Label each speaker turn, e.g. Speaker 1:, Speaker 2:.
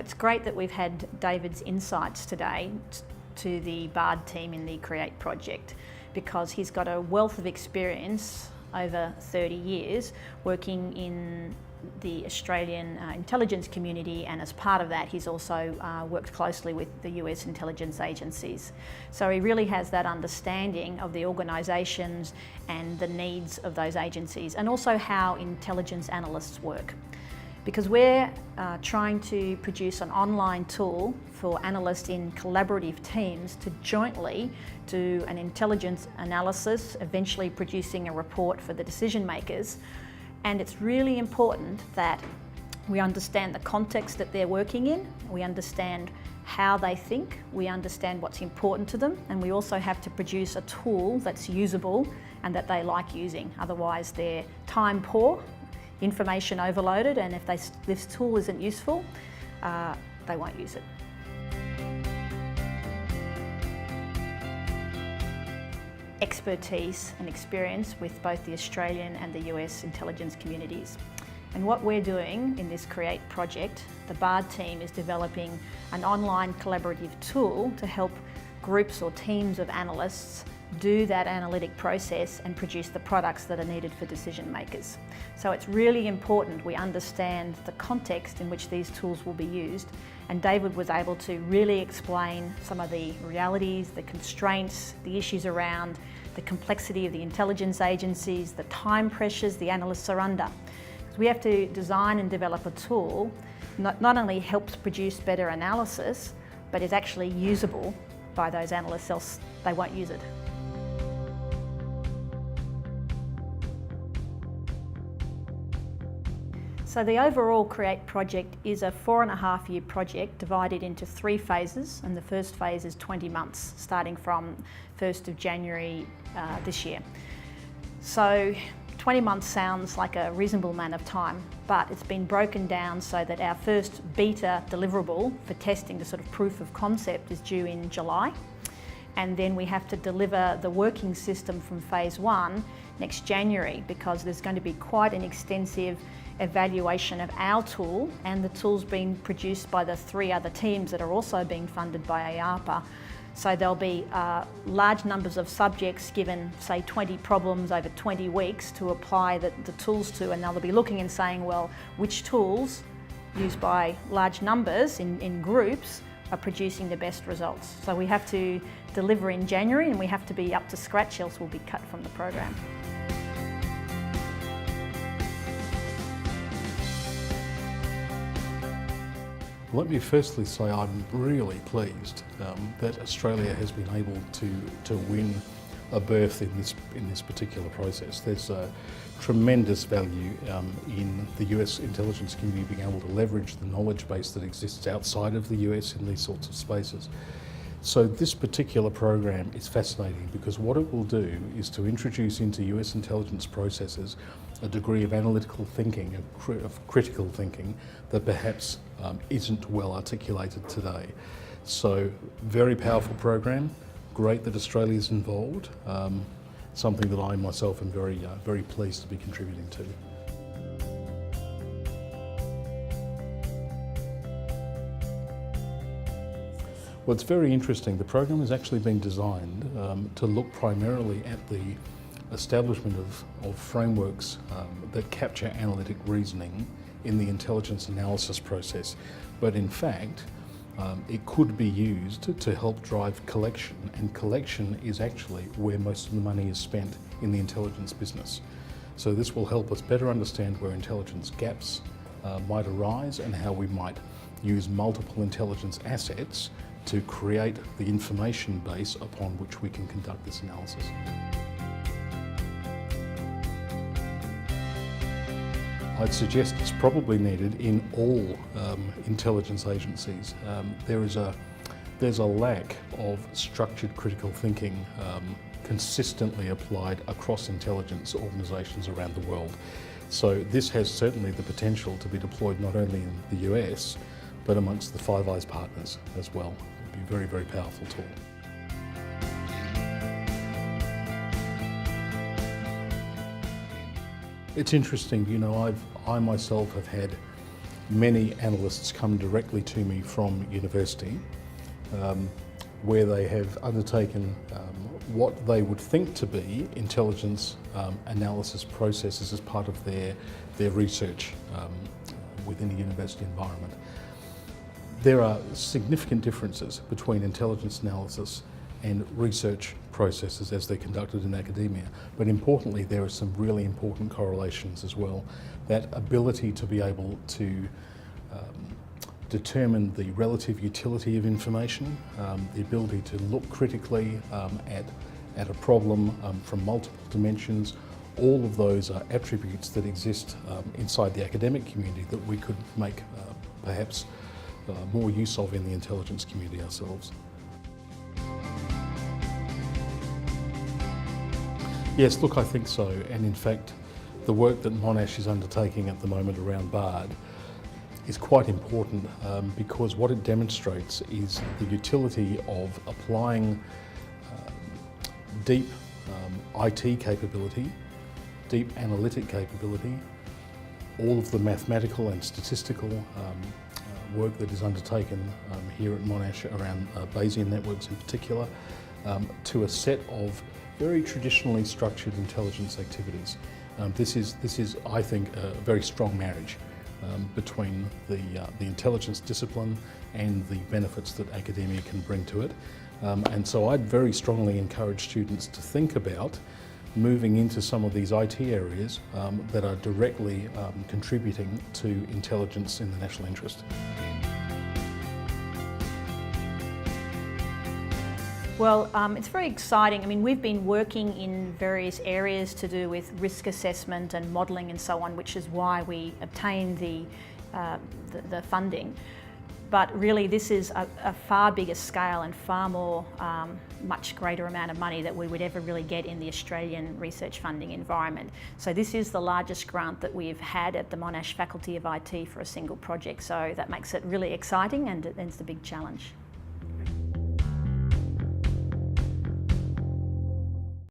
Speaker 1: it's great that we've had David's insights today to the BARD team in the Create project, because he's got a wealth of experience over 30 years working in the Australian intelligence community, and as part of that he's also worked closely with the US intelligence agencies. So he really has that understanding of the organisations and the needs of those agencies, and also how intelligence analysts work. Because we're trying to produce an online tool for analysts in collaborative teams to jointly do an intelligence analysis, eventually producing a report for the decision makers. And it's really important that we understand the context that they're working in, we understand how they think, we understand what's important to them, and we also have to produce a tool that's usable and that they like using. Otherwise they're time poor, information overloaded, and if this tool isn't useful, they won't use it. Expertise and experience with both the Australian and the US intelligence communities. And what we're doing in this Create project, the BARD team is developing an online collaborative tool to help groups or teams of analysts do that analytic process and produce the products that are needed for decision makers. So it's really important we understand the context in which these tools will be used, and David was able to really explain some of the realities, the constraints, the issues around the complexity of the intelligence agencies, the time pressures the analysts are under. So we have to design and develop a tool that not only helps produce better analysis, but is actually usable by those analysts, else they won't use it. So the overall Create project is a 4.5-year project divided into 3 phases, and the first phase is 20 months, starting from 1st of January this year. So 20 months sounds like a reasonable amount of time, but it's been broken down so that our first beta deliverable for testing, the sort of proof of concept, is due in July. And then we have to deliver the working system from phase 1 next January, because there's going to be quite an extensive evaluation of our tool and the tools being produced by the 3 other teams that are also being funded by AARPA. So there'll be large numbers of subjects given, say, 20 problems over 20 weeks to apply the tools to, and they'll be looking and saying, well, which tools used by large numbers in groups are producing the best results. So we have to deliver in January, and we have to be up to scratch, else we'll be cut from the program.
Speaker 2: Let me firstly say I'm really pleased that Australia has been able to win a berth in this particular process. There's a tremendous value in the US intelligence community being able to leverage the knowledge base that exists outside of the US in these sorts of spaces. So this particular program is fascinating because what it will do is to introduce into US intelligence processes a degree of analytical thinking, of critical thinking, that perhaps isn't well articulated today. So very powerful program, great that Australia's involved, something that I myself am very pleased to be contributing to. Well, it's very interesting. The program has actually been designed to look primarily at the establishment of frameworks that capture analytic reasoning in the intelligence analysis process. But in fact, it could be used to help drive collection, and collection is actually where most of the money is spent in the intelligence business. So this will help us better understand where intelligence gaps might arise and how we might use multiple intelligence assets to create the information base upon which we can conduct this analysis. I'd suggest it's probably needed in all intelligence agencies. There's a lack of structured critical thinking consistently applied across intelligence organisations around the world. So this has certainly the potential to be deployed not only in the US, but amongst the Five Eyes partners as well. It would be a very, very powerful tool. It's interesting, you know, I myself have had many analysts come directly to me from university where they have undertaken what they would think to be intelligence analysis processes as part of their research within a university environment. There are significant differences between intelligence analysis and research processes as they're conducted in academia, but importantly there are some really important correlations as well. That ability to be able to determine the relative utility of information, the ability to look critically at a problem from multiple dimensions, all of those are attributes that exist inside the academic community that we could make perhaps more use of in the intelligence community ourselves. Yes, look, I think so, and in fact the work that Monash is undertaking at the moment around BARD is quite important because what it demonstrates is the utility of applying deep IT capability, deep analytic capability, all of the mathematical and statistical work that is undertaken here at Monash around Bayesian networks in particular, to a set of very traditionally structured intelligence activities. This is, I think, a very strong marriage between the intelligence discipline and the benefits that academia can bring to it. And so I'd very strongly encourage students to think about moving into some of these IT areas that are directly contributing to intelligence in the national interest.
Speaker 1: Well, it's very exciting. I mean, we've been working in various areas to do with risk assessment and modelling and so on, which is why we obtained the funding. But really, this is a far bigger scale and far more, much greater amount of money that we would ever really get in the Australian research funding environment. So this is the largest grant that we've had at the Monash Faculty of IT for a single project. So that makes it really exciting and it's a big challenge.